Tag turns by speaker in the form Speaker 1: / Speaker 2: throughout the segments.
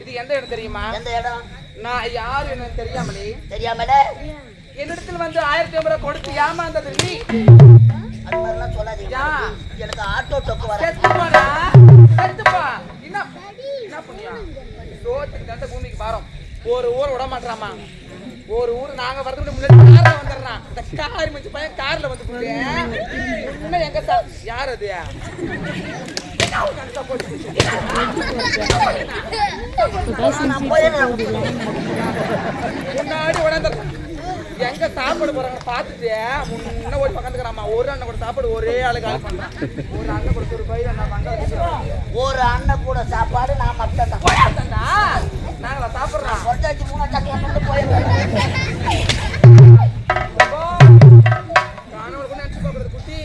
Speaker 1: இது எந்த இடம் தெரியுமா?
Speaker 2: எந்த இடம்?
Speaker 1: நான் யாரு எனக்கு தெரியாமலே என்னிடத்தில் வந்து 1500 ரூபாய் கொடுத்து ஏமாந்தது நீ.
Speaker 2: அது மாதிரிலாம் சொல்லாதீங்க. எனக்கு ஆட்டோ டொக்கு வர
Speaker 1: செத்துப்பா. என்ன பண்ணியா? சோத்துக்கு தந்த பூமிக்கு பாரம். ஒரு ஊர் விட மாட்டாமா. ஒரு ஊர் நாங்க வரதுக்கு முன்னாடி கார்ல வந்துடுறான். இந்த காரி மச்சி பையன் கார்ல வந்து இன்னும் எங்க யார் அது? முன்னாடி உடந்துடுறான். எங்க சாப்பாடு போறாங்க பார்த்துட்டு முன்ன ஓடி பக்கத்துக்கிறாமா. ஒரு அண்ணன் கூட சாப்பாடு ஒரே ஆளுக்கு ஆள் பண்றான். ஒரு அண்ணன் கூட ஒரு பயிர்
Speaker 2: ஒரு அண்ணன் கூட சாப்பாடு நான் மட்டும் தான்.
Speaker 1: நாங்களா சாப்பிடுறோம்.
Speaker 2: ஒட்டாச்சு 3 சக்கரம் வந்து போயிடுறேன்.
Speaker 1: காணவளுக்கு நினைச்சு பாக்குறது குட்டி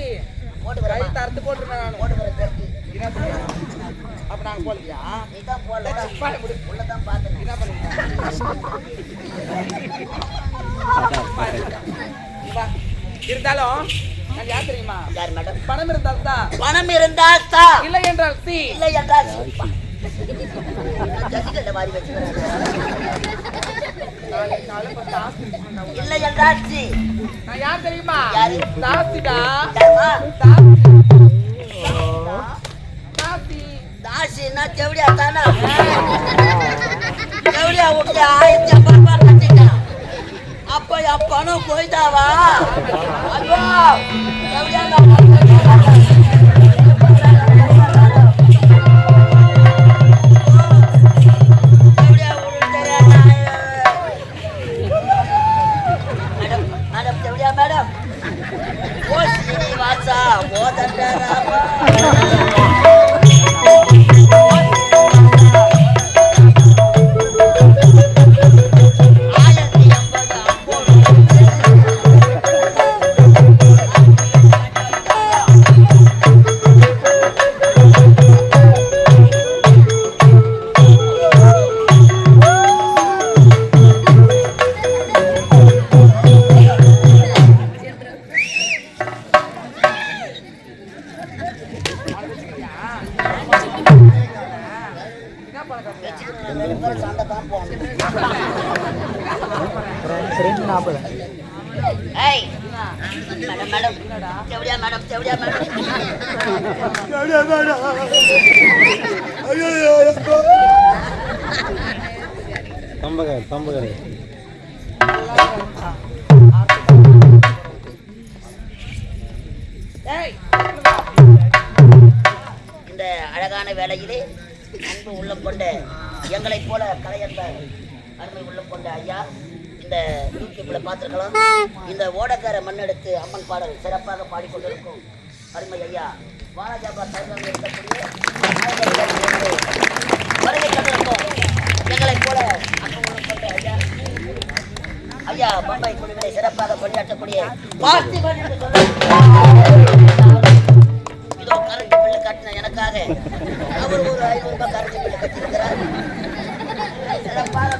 Speaker 2: போட்டு
Speaker 1: கை தரத்து போட்டுருந்தேன். நான்
Speaker 2: போட்டு வர
Speaker 1: என்ன பண்ணுறேன்? அப்ப நாங்க போகலையா?
Speaker 2: நீதான் போல உள்ளதான் பார்த்தேன்.
Speaker 1: என்ன பண்ணுங்க இருந்தாலும் நான் யார் தெரியுமா?
Speaker 2: யார் மேடம்?
Speaker 1: பணம் இருந்தால் தான்.
Speaker 2: பணம் இருந்தால் தான்.
Speaker 1: இல்லை என்றால் சி.
Speaker 2: இல்லை என்றால் ஜல்லிக்கட்டை மாறி வச்சுக்கிறேன். இல்லை என்றால் சி.
Speaker 1: நான் யார் தெரியுமா?
Speaker 2: யாரு?
Speaker 1: தாசிடா.
Speaker 2: தாசின்னா செவடியா தானா? செவடியா விட்டு 1500 ரூபாய் கட்டிட்டான். அப்ப என் பணம் போயிட்டாவா? ஐயோ செவடியா மேடம் ஓ ஸ்ரீனிவாசா ஓ தண்டராமா இந்த அழகான வேளையிலே அன்பு உள்ளம் கொண்ட எங்களை போல கலையற்ற அருமை உள்ளம் கொண்ட ஐயா இந்த யூடியூப்ல பார்த்துருக்கலாம். இந்த ஓடக்கார மண்ணெடுத்து அம்மன் பாடல் சிறப்பாக பாடிக்கொண்டிருக்கும் அருமை ஐயா வாராஜாபா தலைவர்கள் இருக்கக்கூடிய வருகை கண்டிருக்கோம். எங்களை போல அன்பு உள்ளம் கொண்ட ஐயா ஐயா பம்பை குழுவினை சிறப்பாக பணியாற்றக்கூடிய பார்த்திபன் என்று சொல்ல இதோ கரண்ட் பில்லு கட்டின எனக்காக அவர் ஒரு 500 ரூபாய் கரண்ட் பில்லு கட்டியிருக்கிறார். சிறப்பாக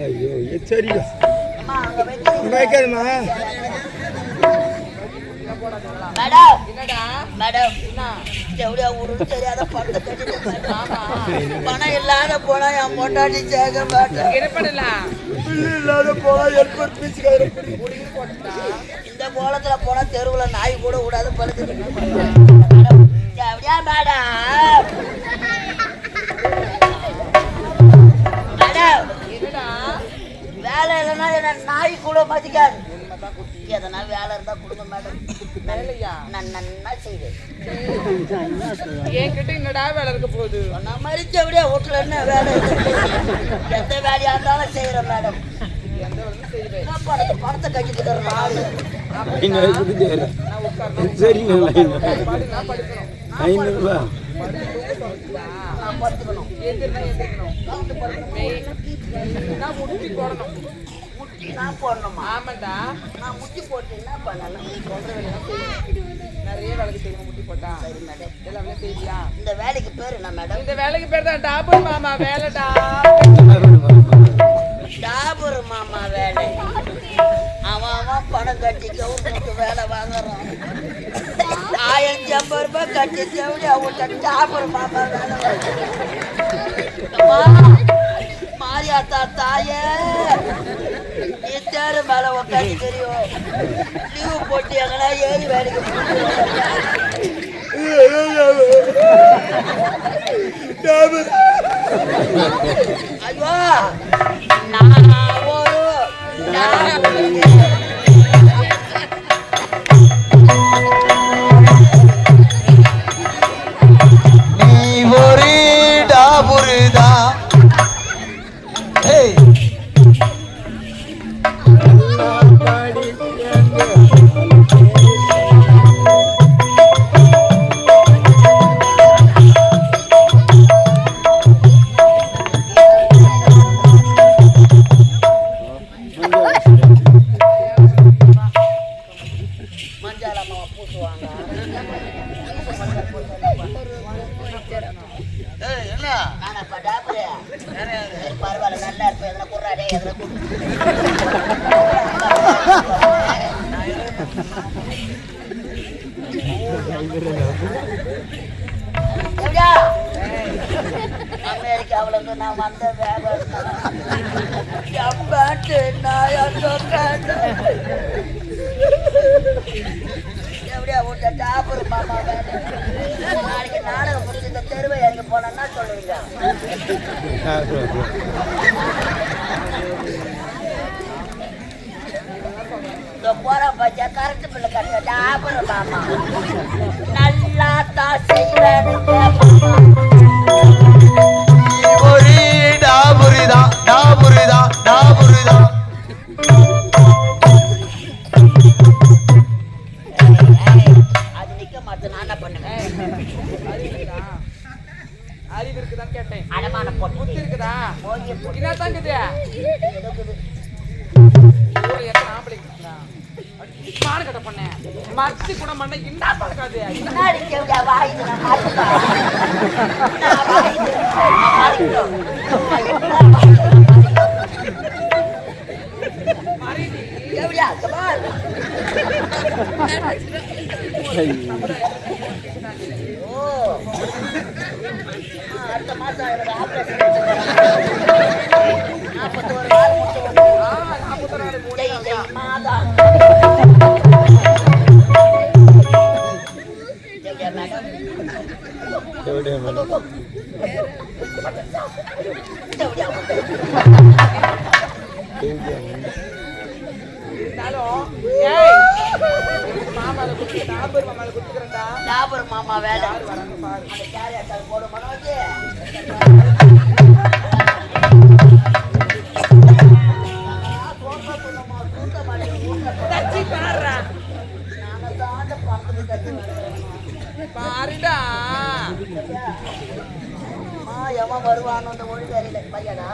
Speaker 3: ஐயோ சரியா வைக்காதுமா
Speaker 2: மேடம் மேடம் தெரியாத பணம் இல்லாத போனா என் பொண்டாட்டி சேர்க்க மாட்டேன். இல்லாத போனா இந்த கோலத்துல போனா தெருவுல நாய் கூட விடாது படுத்து அப்படியா மேடம்? மேடம் வேலை இல்லைன்னா என்ன நாய் கூட மதிக்காது. எதனா வேலை இருந்தா கொடுங்க மேடம். நான் நன்னா செய்வேன்.
Speaker 1: என்கிட்ட என்னடா வேலை இருக்க போகுது?
Speaker 2: நான் மறிச்சு அப்படியே வீட்டுல என்ன வேலை எந்த வேலையா இருந்தாலும் செய்யறேன் மேடம். பணத்தை கட்டிட்டு நான் போடணுமா?
Speaker 1: ஆமாண்டா.
Speaker 2: நான் முட்டி போட்டு என்ன பண்ணலாம்?
Speaker 1: சொல்ற வேலையெல்லாம் செய்யணும். நிறைய வேலைக்கு செய்யணும் முட்டி போட்டா.
Speaker 2: சரி மேடம்.
Speaker 1: எல்லாமே செய்வியா?
Speaker 2: இந்த வேலைக்கு பேர் என்ன மேடம்?
Speaker 1: இந்த வேலைக்கு பேர் தான் டாபர் மாமா வேலைடா.
Speaker 2: டாபர் மாமா வேலை. அவன் பணம் கட்டி கவுருக்கு வேலை வாங்குறான். 1050 ரூபாய் கட்டி செவடி அவங்கள்ட்ட டாபர் மாமா வேலை மாரியாத்தா தாயே நீ தேரு மேல உட்காந்து தெரியும். லீவு போட்டு எங்கன்னா ஏறி வேலைக்கு ஐயோ நான் ஒரு
Speaker 3: நீ ஒரு டாபுருதா.
Speaker 2: பரவாயில்ல நல்லா இருப்பேன். எதனா குர்றாடே எதனா அமெரிக்காவில நான் வந்த வேலை எப்படியா விட்ட டாபர் மாமா வேலை. நாளைக்கு நாடகம் முடிஞ்சு இந்த தெருவை எங்க போனா சொல்லுவீங்க. போற பச்சா கரெக்ட் பிள்ளை கட்ட டாபர் மாமா நல்லா தான் செய்வேன்.
Speaker 3: ஒரு டாபுருதா டாபுருதா டாபுருதா.
Speaker 2: அது நிக்க மாட்டேன். நான் என்ன பண்ணுவேன்?
Speaker 1: அறிவு இருக்குதான் கேட்டேன்.
Speaker 2: அடமான போட்டு
Speaker 1: புத்தி இருக்குதா?
Speaker 2: போய் போட்டு
Speaker 1: என்ன தாங்குது?
Speaker 2: இருக்குது.
Speaker 1: ஊர்ல எத்தனை ஆம்பளைங்க இருக்குதா? மாடு கட்ட பண்ண மச்சி கூட பண்ண என்ன பழக்காது?
Speaker 2: முன்னாடி கேவியா வாயிது நான் மாட்டுப்பா. நான் வாயிது மாறிக்கிறோம். கேவியா சபால். ஓ அடுத்த மாசம் எனக்கு ஆபரேஷன் 41 நாள் முடிச்சு மாதா டாபர் மாமா வேலை. அந்த கேரியாட்டால் போடு மனோஜ்.
Speaker 1: பாருடா
Speaker 2: எவன் வருவானோ அந்த மொழி தெரியல பையனா.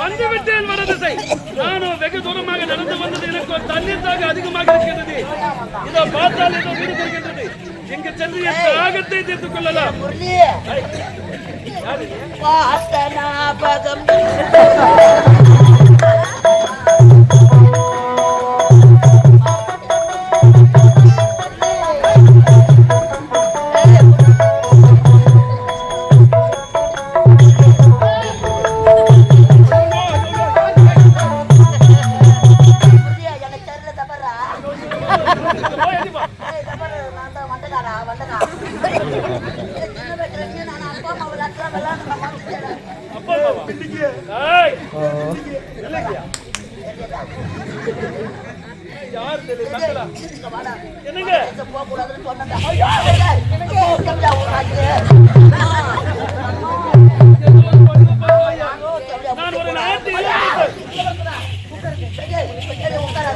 Speaker 4: வந்துவிட்டேன் வடதிசை. நானும் வெகு தூரமாக நடந்து வந்தது. எனக்கு ஒரு தண்ணீர் தாக அதிகமாக இருக்கிறது. இதோ பார்த்தால் ஏதோ வீடு தெரிகின்றது. இங்கு சென்று என் தாகத்தை தீர்த்துக் கொள்ளலாம். என்னங்க
Speaker 2: போகக்கூடாதுன்னு சொன்னேன்.
Speaker 4: நான் ஒரு நாட்டு
Speaker 2: உட்கார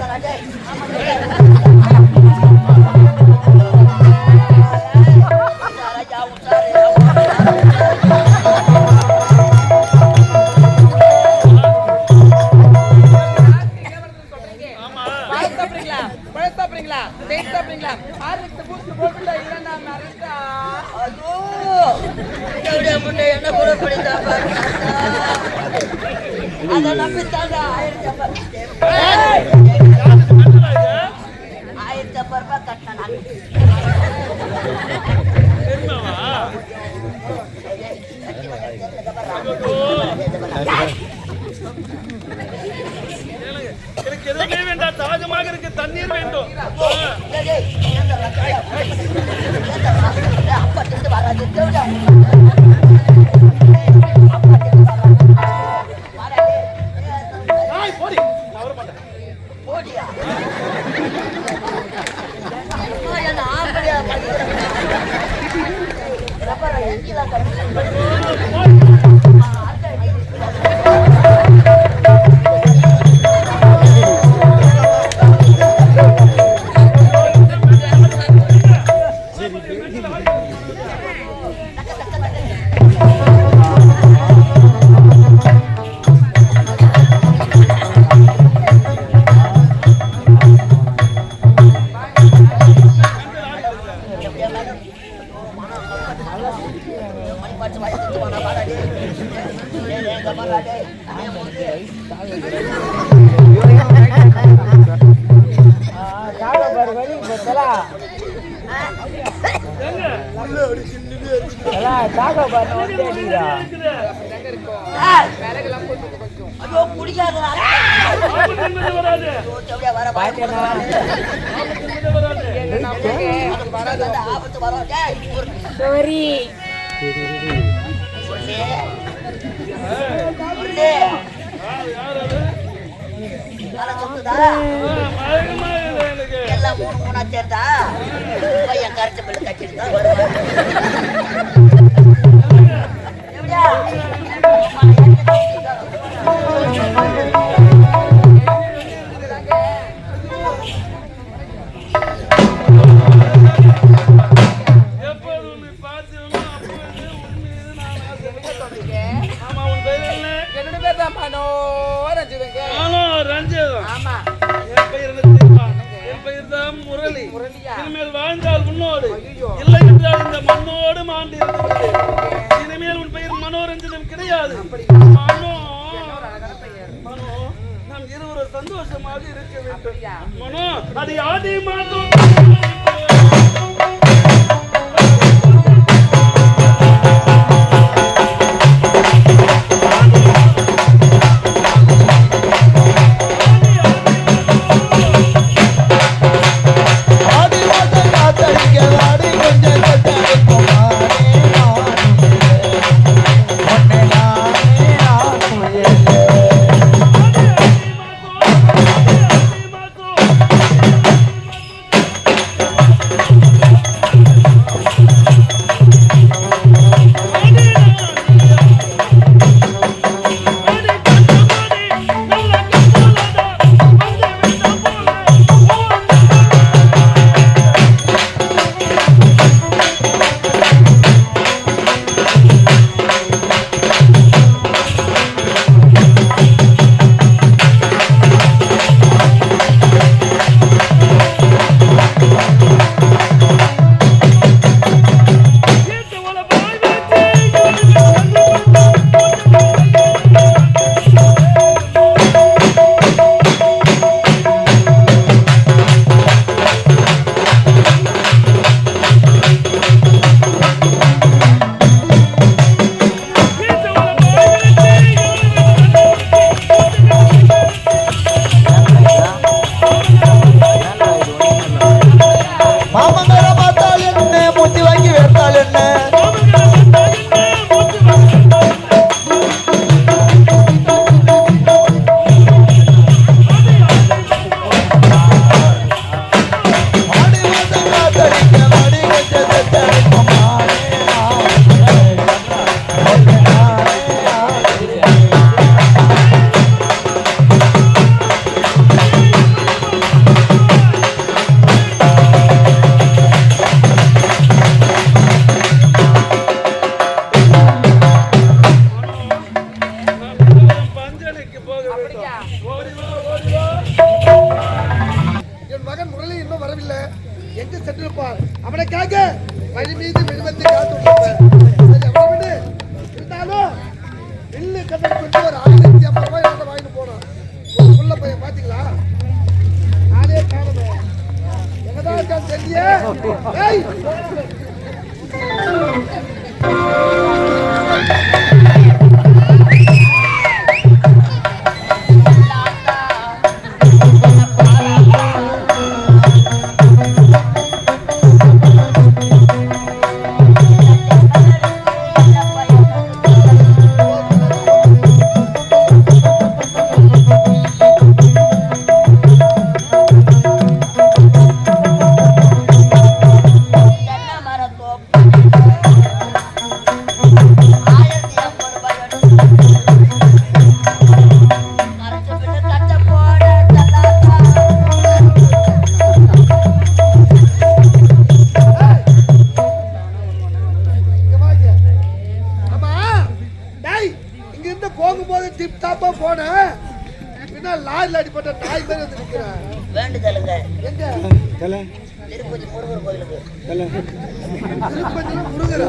Speaker 2: அதை நம்பித்தாங்க 1550 ரூபாய் கட்டினா
Speaker 4: எனக்கு எதுவுமே வேண்டாம், தாகமாக இருக்கு, தண்ணீர் வேண்டும்.
Speaker 2: அப்பா திட்டு வராது போடியா ஐயோ குடிக்காத
Speaker 4: வராது
Speaker 2: வர ஆபத்து வரும் எல்லாம் 3 சேர்ந்தா பையன் கரைச்ச பிள்ளை கட்டிட்டு தான் வருவாங்க.
Speaker 4: இனிமேல் வாழ்ந்தால் உன்னோடு, இல்லை என்றால் இந்த மண்ணோடு மாண்டு இருக்கிறது. இனிமேல் உன் பெயர் மனோரஞ்சனம் கிடையாது. மனோ, நாம் இருவரும் சந்தோஷமாக இருக்க வேண்டும். மனோ, அதை ஆதி மாதம்
Speaker 5: இருந்தாலும் பில்லு கட்டணம் ஒரு 1550 ரூபாய் டிப் டாப்பா போனேன். பின்ன லாரில அடிப்பட்ட நாய் மாதிரி வந்து நிக்கிறேன்.
Speaker 2: வேண்டுதலுங்க
Speaker 5: எங்க
Speaker 2: திருப்பதி முருகர் கோயிலுக்கு
Speaker 5: திருப்பதியில முருகரா?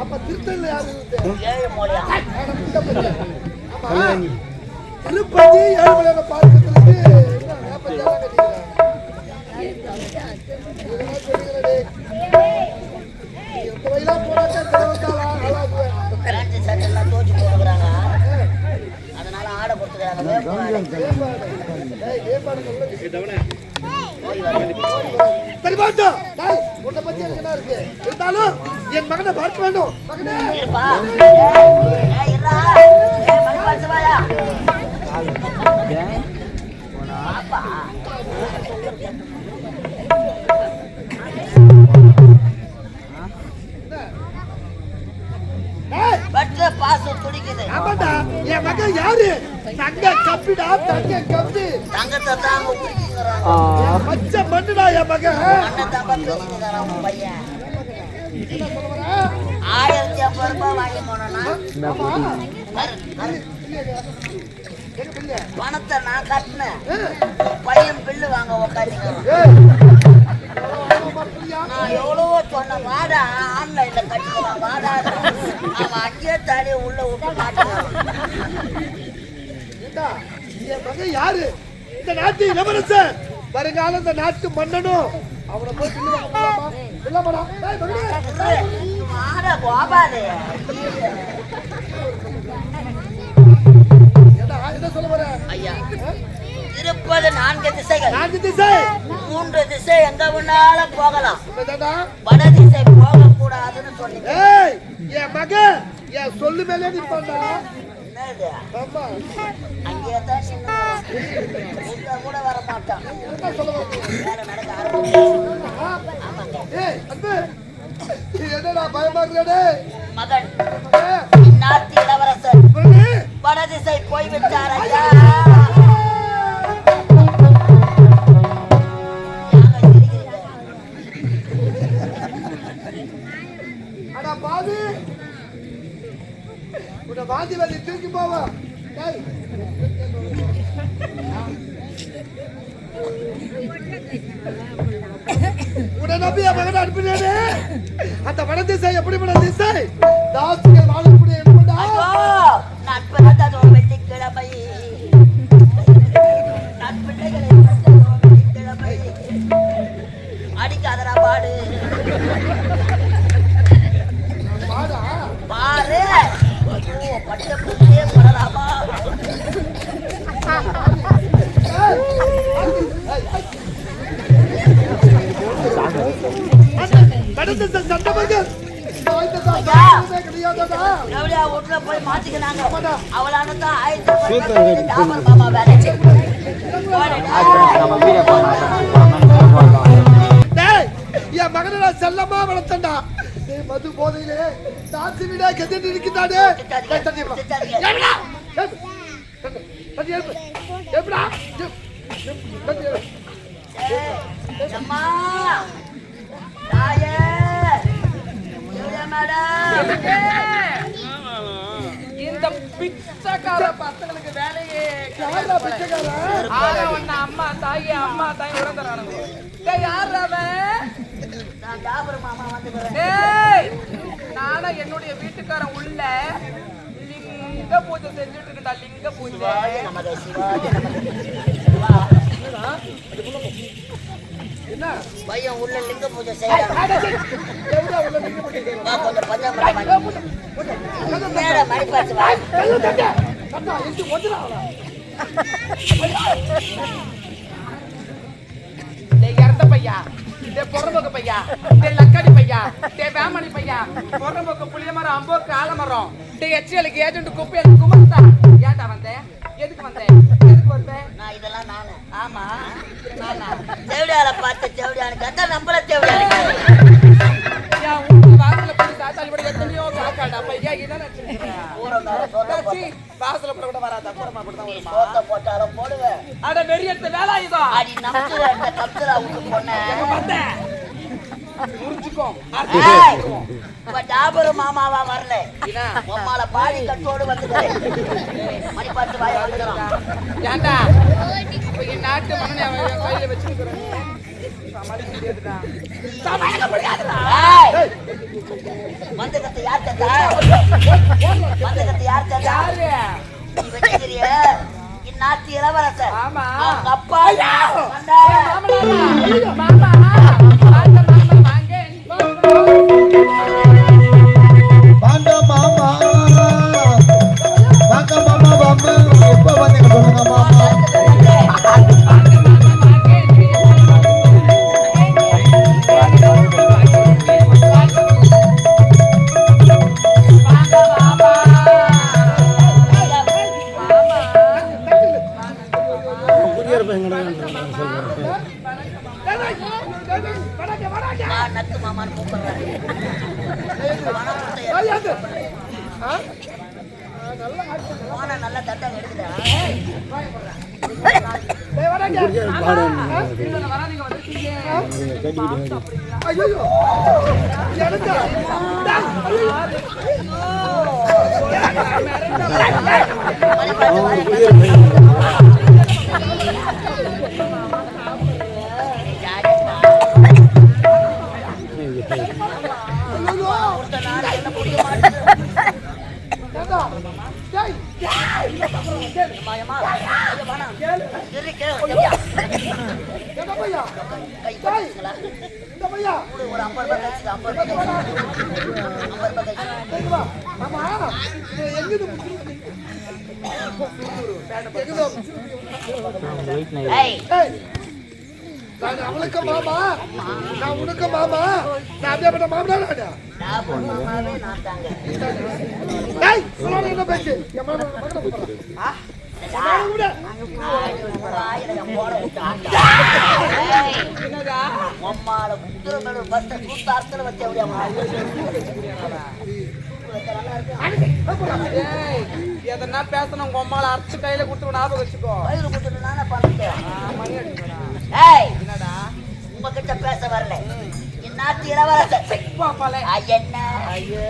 Speaker 5: அப்ப திருத்தல்ல யாரு இருந்து?
Speaker 2: ஏழு மூலையா
Speaker 5: ஆமா, திருப்பதி ஏழுமலையான பார்க்கறதுக்கு என்ன வேப்பஞ்சாலாம் கட்டிக்கிறேன். இதெல்லாம் சொல்லுகிறே. எந்த வயலா போனாக்கா தேவத்தாலா அழாதுவேன்.
Speaker 2: பேண்ட் ஷர்ட் எல்லாம் தோச்சு போட்டுக்கிறாங்க, அதனால ஆடை கொடுத்துக்கிறாங்க.
Speaker 5: சரி பாட்டோம். டேய், உன்னை பத்தி எனக்கு என்ன இருக்கு? இருந்தாலும் என் மகனை பார்க்க வேண்டும். மகனே
Speaker 2: இருப்பா இருடா. மணிப்பாச்சு வாயா பாப்பா.
Speaker 5: டேய்,
Speaker 2: பட்ல பாசம் துடிக்குது.
Speaker 5: ஆமாண்டா, என் மகன் யாரு? தங்க கப்பிடா, தங்க கப்பி.
Speaker 2: தங்கத்தை தாங்க குடிக்கிறாங்க.
Speaker 5: என் பச்சை மண்ணுடா என் மகன்.
Speaker 2: அண்ணன் தப்பா பேசிக்கிறான் உன் பையன்.
Speaker 5: என்ன சொல்ல வர?
Speaker 2: 1050 ரூபாய் வாங்கி போனோம்னா
Speaker 5: ஆமா. எங்க பிள்ளை?
Speaker 2: பணத்தை நான் கட்டினேன், பையன் பில்லு வாங்க உட்காந்துக்கிறான்.
Speaker 5: ஏய், எவ்வளவு பிள்ளையா?
Speaker 2: நான் எவ்வளவோ சொன்னேன், வாடா ஆன்லைன்ல கட்டிக்கலாம் வாடா. அவன் அங்கேயே தாலியை உள்ள விட்டு மாட்டுறான்.
Speaker 5: ஏண்டா, என் மகன் யாரு? இந்த நாட்டு இளவரசன், வருங்கால இந்த நாட்டு மன்னனும். அவனை போய் பிள்ளை வாங்க முடியலாமா? இல்லாமடா. டேய், மகனே.
Speaker 2: வாடா கோபாலு.
Speaker 5: ஏண்டா, என்ன சொல்ல வர?
Speaker 2: ஐயா, இருப்பது 4 திசைகள்.
Speaker 5: 4 திசை.
Speaker 2: 3 திசை எங்க வேணாலும் போகலாம்,
Speaker 5: என்னடா?
Speaker 2: வட திசை போக கூடாதுன்னு சொன்னீங்க.
Speaker 5: ஏய், என் மகன் என் சொல்லு மேலே நிப்பான்டா.
Speaker 2: என்னது?
Speaker 5: ஆமா.
Speaker 2: அங்கேயே தான் நின்னுக்கிறான். இங்க கூட வர மாட்டான்.
Speaker 5: என்ன சொல்ல வர?
Speaker 2: வேலை நடக்க ஆரம்பிச்சு. ஆமாங்க.
Speaker 5: ஏய், அன்பு, நீ என்னடா பயமா இருக்கடே?
Speaker 2: மகன்
Speaker 5: ஏய்,
Speaker 2: இந்நாட்டு இளவரசர்
Speaker 5: மகனே.
Speaker 2: வட திசை போய்விட்டார் ஐயா. ஏங்க சிரிக்கிறீங்க?
Speaker 5: அடா பாவி, உன்னை வாந்தி வந்து தூக்கி போவா. டேய், உன்னை நம்பி என் மகனை அனுப்பினேனே, அந்த வட திசை எப்படிப்பட்ட திசை? தாசிகள் வாழக்கூடிய இடம்டா.
Speaker 2: ஐயோ, நான் பிறந்ததோ வெள்ளிக்கிழமை, நான் பிள்ளைகளை பெற்றதோ வெள்ளிக்கிழமை. அடிக்காதடா பாடு
Speaker 5: வாடா.
Speaker 2: பாரு. ஐயோ, பட்ட புள்ளையே படலாமா?
Speaker 5: ஏய், வட திசை சண்டமர்கள் கிடையாதடா.
Speaker 2: எவ்வளோ வீட்டுல போய் மாத்திக்கினாங்க. அவளானதான் 1000 டாபர் மாமா வேலை
Speaker 5: டேய், என் மகனை நான் செல்லமா வளர்த்தேன்டா. டேய், மது போதையிலே தாசி வீடா கெதிட்டு இருக்கிறானே. டேய், தண்ணி எப்படா? எப்படா? தண்ணி எழுப்பு. எப்படா? தண்ணி எழுப்பு.
Speaker 2: அம்மா தாயே மேடம்.
Speaker 1: இந்த பிச்சைக்கார பசங்களுக்கு வேலையே
Speaker 5: யாரா பிச்சைக்காரன்?
Speaker 1: அம்மா தாயி உடந்துறானுங்க. யார் அவன்?
Speaker 2: நான் டாபர் மாமா வந்துக்கிறேன்.
Speaker 1: டேய், நானா என்னுடைய வீட்டுக்காரன் உள்ள லிங்க பூஜை செஞ்சுட்டு இருக்கா. லிங்க பூஜை.
Speaker 2: நமக்கு சிவாஜி
Speaker 5: என்ன?
Speaker 2: பையன் உள்ள லிங்க பூஜை செய்யலாம்.
Speaker 5: எவ்வளோ உள்ள நிக்க மாட்டேங்குது?
Speaker 2: கொஞ்சம் பஞ்சாமரம் மேல மணிப்பாச்சு வா.
Speaker 5: கண்டா, எட்டு ஒன்றுடா அவளா.
Speaker 1: டேய், இறந்த பையா, டேய் பொறம்போக்கு பையா, டேய் லக்காடி பையா, டேய் வேமணி பையா, பொறம்போக்கு புளிய மரம், அம்போக்கு ஆலமரம், டேய் எச்சியலுக்கு ஏஜென்ட் குப்பையலுக்கு குமர்த்தா. ஏன்டா வந்தேன்? எதுக்கு வந்தேன்? எதுக்கு வந்தேன்?
Speaker 2: நான் இதெல்லாம் நானு.
Speaker 1: ஆமா, நானா?
Speaker 2: தேவடியால பார்த்து தேவடியானு கேட்டா நம்மள தேவடியானு.
Speaker 1: என் வீட்டு வாசல்ல போய் தாத்தாளி கூட எத்தனையோ காக்காடா பையா. இதான் வச்சிருக்கேன்.
Speaker 2: ஊரம் மேல சோத்த
Speaker 1: சீ, வாசல்ல போட கூட வராதா? அப்புறமா அப்படிதான்
Speaker 2: நீ
Speaker 1: வருமா?
Speaker 2: சோத்த போட்டாலும் போடுவேன்.
Speaker 1: அட வெறி எடுத்த வேலை இதோ.
Speaker 2: அடி நமக்கு இந்த கப்சரா விட்டு பொண்ண
Speaker 1: எங்க பார்த்தேன்? புரிஞ்சுக்கோ
Speaker 2: ஏய், இப்ப டாபர் மாமாவா வரல
Speaker 1: என்ன
Speaker 2: உம்மால பாடி கட்டோடு வந்துக்கிறேன் மணி பார்த்து வாய வந்துக்கிறோம்
Speaker 1: ஏன்டா இப்ப என் நாட்டு மண்ணை அவன் கையில வச்சுக்கிறேன் சமாளிக்க முடியாதுடா சமாளிக்க முடியாதுடா
Speaker 2: மந்தகத்தை யார் தந்தா மந்தகத்தை யார் தந்தா
Speaker 1: யாரு
Speaker 2: நீ வச்சுக்கிறிய இந்நாட்டு இளவரசர்
Speaker 1: ஆமா
Speaker 2: அவங்க அப்பா
Speaker 1: மாமா
Speaker 3: வாங்க மாமா வாங்க மாமா வாங்க எப்ப வந்தீங்க சொல்லுங்க மாமா
Speaker 2: நக்கு மாமான்னு கூப்பிடுறாரு போன நல்லா தட்டாங்க எடுத்துட்டா
Speaker 5: ஐயோ எனக்கா
Speaker 2: மணி பார்த்து வாய ஒருத்த நாடு என்ன புரிய மாட்டேங்குது மாயமா ஐயோ வேணாம் இரு கேளு கை போடுங்களா ஒரு 50 ரூபாய் கழிச்சு 50 ரூபாய் ஏய்
Speaker 5: அவளுக்கு மாமா நான் உனக்கு மாமா நான் அப்படியே மாமனா
Speaker 2: டாபர் மாமாவே நான் தாங்க
Speaker 5: என்ன பேச்சு
Speaker 2: உம்மால குத்துற மேல பஸ்ட கூத்த அர்த்தல வச்ச
Speaker 1: எதனா பேசணும் உங்க அம்மால அரைச்சு கையில கொடுத்து ஞாபகம் வச்சுக்கோ
Speaker 2: வயிறு குத்துட்டு நானே பண்ணிட்டேன்
Speaker 1: மணி அடிக்கடா
Speaker 2: ஏய்
Speaker 1: என்னடா
Speaker 2: உங்ககிட்ட பேச வரல என் நாட்டு இளவரசர்
Speaker 1: பாப்பாலே
Speaker 2: என்ன
Speaker 1: ஐயோ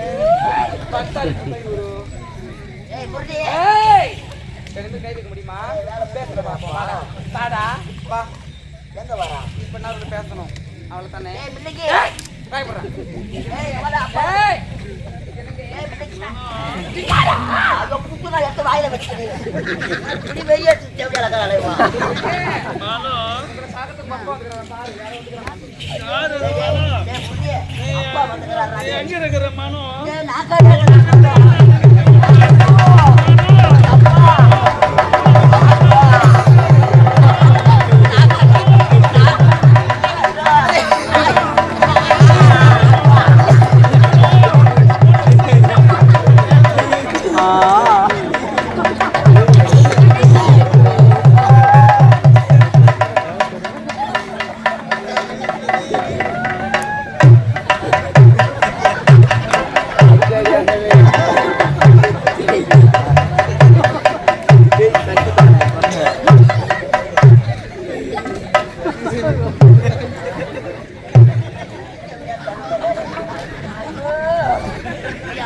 Speaker 1: பத்தாரி குரு
Speaker 2: ஏய் புரியுது
Speaker 1: ஏய் எனக்கு கை வைக்க முடியுமா பேசுற பாப்பா தாடா வா
Speaker 2: எங்க வரா
Speaker 1: இப்ப நான் பேசணும் அவள தானே
Speaker 2: ஏய் மில்லிக்கு
Speaker 1: ட்ரை பண்றேன்
Speaker 2: ஏய் வரா
Speaker 1: ஏய்
Speaker 2: ஏய் மில்லிக்கு அத குத்துனா எடுத்து வாயில வச்சிடுறீங்க இப்படி வெறிய தேவையான கலைவா
Speaker 1: சாகத்துக்கு பக்கம் வந்துறான் பாரு
Speaker 4: யாரு
Speaker 2: ஏய் புரியுது அப்பா வந்துறாரா
Speaker 4: எங்க இருக்கிற மனோ
Speaker 2: ஏய் நாக்க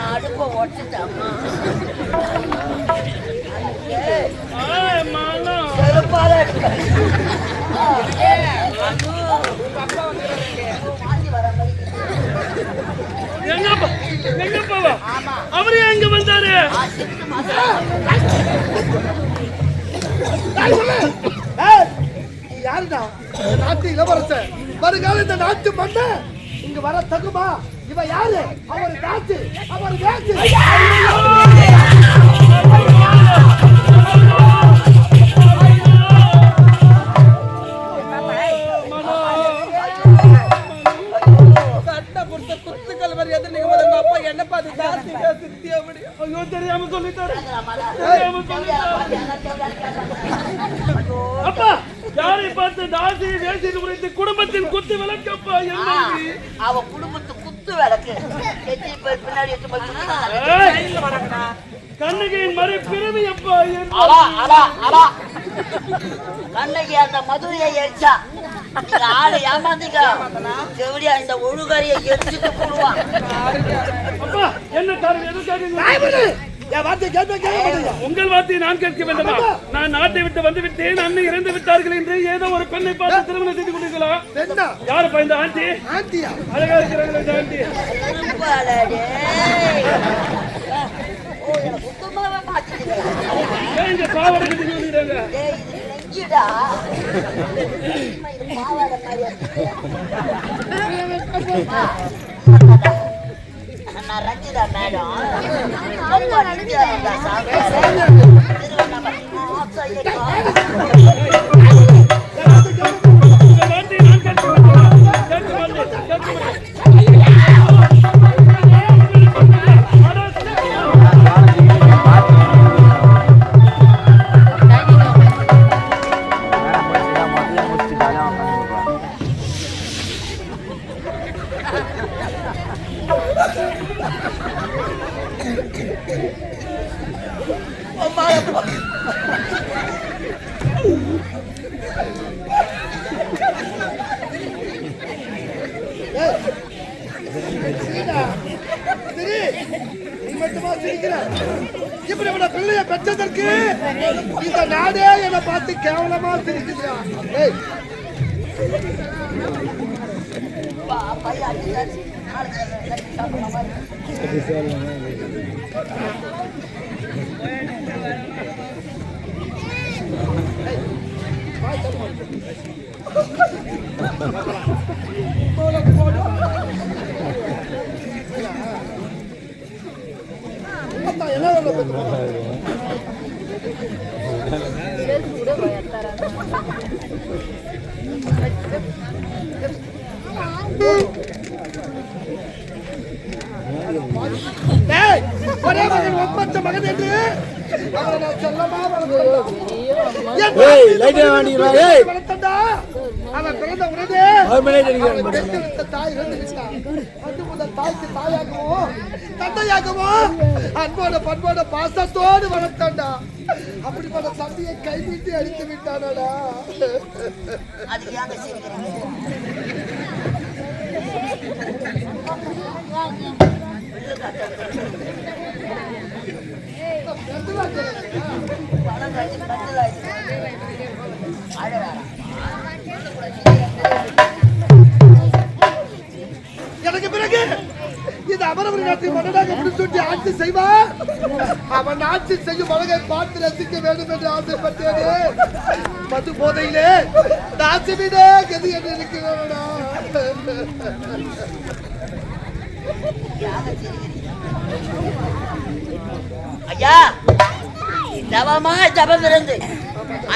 Speaker 2: அடுப்ப ஒட்டிட்டாமா
Speaker 4: மனோ
Speaker 2: செருப்பால
Speaker 4: எங்கப்பா அவரு எங்க வந்தாரு
Speaker 5: யாருடா நாட்டு இளவரசர் வருகால இந்த நாட்டு மண்ண இங்க வர தகுமா இவ யாரு அவர் காத்து அவர் வேத்து
Speaker 1: சட்ட புடிச்ச குத்துக்கள் மாதிரி எதிர் நீங்க முதல்ல அப்பா என்ன பாத்து ஜாஸ்தி சுத்தி அப்படி
Speaker 4: ஐயோ தெரியாம சொல்லிட்டாரு அப்பா யாரை பார்த்து தாசி தேசி குறித்து குடும்பத்தின் குத்து விளக்கப்பா என்ன
Speaker 2: அவ குடும்பத்து குத்து விளக்கு பின்னாடி எடுத்து போய் குத்துனாங்க.
Speaker 4: கண்ணகியின் மறை பிறவி அப்பா
Speaker 2: கண்ணகி அந்த மதுரையை எரிச்சா நீங்க ஆளை ஏமாந்தீங்க செவடியா இந்த ஒழுகாரியை எரிச்சுட்டு போடுவான்.
Speaker 4: அப்பா என்ன காரணம் எதுக்காக
Speaker 5: நாய்மணி, என் வார்த்தையை கேட்க மாட்டீங்க.
Speaker 4: உங்கள் வார்த்தையை நான் கேட்க வேண்டுமா? நான் நாட்டை விட்டு வந்து விட்டேன், அண்ணன் இறந்து விட்டார்கள் என்று ஏதோ ஒரு பெண்ணை பார்த்து திருமணம் செய்து கொண்டீர்களா?
Speaker 5: என்ன
Speaker 4: யாருப்பா இந்த ஆண்டி?
Speaker 5: ஆண்டியா?
Speaker 4: அழகா இருக்கிறாங்களா இந்த ஆண்டி?
Speaker 2: இருப்பாளே. ஓ, எனக்கு சுத்தமாவே மாத்திட்டீங்க.
Speaker 4: ஏன் இந்த பாவாடை கட்டி சொல்லிடுறாங்க?
Speaker 2: ஏய், இது நெஞ்சுடா. இது பாவாடை மாதிரியா இருக்கு. நான் ரஞ்சிதா மேடம். ரொம்ப நெஞ்சா இருந்தா சாப்பிட்டாரு. திருவண்ணாமலை.
Speaker 4: உங்கள் வார்த்தையை நான் கேட்க வேண்டுமா? கேட்க மாட்டேன், கேட்க மாட்டேன்.
Speaker 5: சரி, நீ மட்டுமா சிரிக்கிற? இப்படி இவனை பிள்ளைய பெற்றதற்கு இந்த நாடே என்னை பார்த்து கேவலமா சிரிக்குதுடா. ஏய்,
Speaker 2: பையன் அடிச்சாச்சு. நாளைக்கு சாப்பிடுற மாதிரி.
Speaker 5: அப்பா, என்ன வேலை பார்த்து டேய், ஒரே மகன் ஒப்பற்ற மகன் என்று அவனை நான் செல்லமா வளர்த்தண்டா. அவன் பிறந்த உடனே அவனை பெற்றெடுத்த தாய் இறந்து விட்டான். அன்று முதல் தாய்க்கு தாயாகவும் தந்தையாகவும் அன்போட பண்போட பாசத்தோடு வளர்த்தாண்டா. அப்படிப்பட்ட தந்தையை கைவிட்டு அடித்து விட்டானடா.
Speaker 2: அதுக்கு ஏங்க சிரிக்கிறீங்க?
Speaker 5: எனக்கு பிறகு இந்த அமரவர் நாட்டின் மன்னனாக முடிசூட்டி ஆட்சி செய்வா. அவன் ஆட்சி செய்யும் அழகை பார்த்து ரசிக்க வேண்டும் என்று ஆசைப்பட்டேனே. மது போதையிலே நாசிவிடே கதி என்று இருக்கிறானா.
Speaker 2: ஐயா, தவமா ஜபம் இருந்து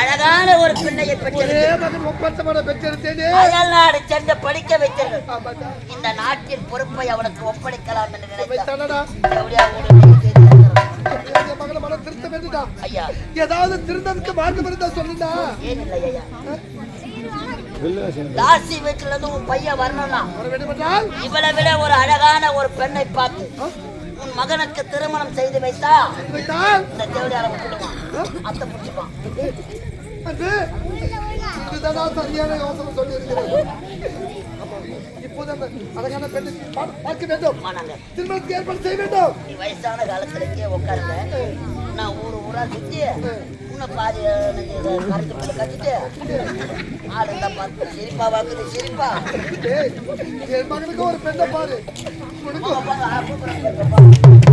Speaker 2: அழகான ஒரு பெண்ணையை பெற்று
Speaker 5: ஒரே மகன் ஒப்பந்தமான பெற்றெடுத்தேனே.
Speaker 2: அயல் நாடு சென்று படிக்க வைத்தீர்கள்.
Speaker 5: ஆமாண்டா.
Speaker 2: இந்த நாட்டின் பொறுப்பை அவனுக்கு ஒப்படைக்கலாம் என்று நினைத்தார்.
Speaker 5: வைத்தானடா.
Speaker 2: எப்படியா உங்களுக்கு
Speaker 5: என் மகனை மனம் திருத்த வேண்டுடா.
Speaker 2: ஐயா,
Speaker 5: ஏதாவது திருந்ததுக்கு மார்க்கம் இருந்தா சொல்லுடா.
Speaker 2: ஏன் இல்லை ஐயா? தாசி வீட்டுல இருந்து உன் பையன் வரணும்னா
Speaker 5: வர வேண்டும் என்றால்
Speaker 2: இவளை விட ஒரு அழகான ஒரு பெண்ணை பார்த்து உன் மகனுக்கு திருமணம் செய்து வைத்தா
Speaker 5: வைத்தால்
Speaker 2: இந்த தேவடியார விட்டுடுவான், அத்தை பிடிச்சுப்பான்.
Speaker 5: அன்பு, இதுதான் சரியான யோசனை சொல்லி இருக்கிறேன். இப்போது அந்த அழகான பெண்ணை பார்க்க வேண்டும்.
Speaker 2: ஆனாங்க,
Speaker 5: திருமணத்துக்கு ஏற்பாடு செய்ய வேண்டும்.
Speaker 2: நீ வயசான காலத்திலேயே உட்காருங்க. நான் ஊரா சுத்தி இன்னும் பாதி கருத்து போட்டு கட்டிட்டு ஆளு தான் பார்த்து சிரிப்பா வாக்குது சிரிப்பா.
Speaker 5: ஏய், என் மகனுக்கு ஒரு பெண்ணை பாரு. உனக்கு
Speaker 2: கூப்பிடுறாங்க.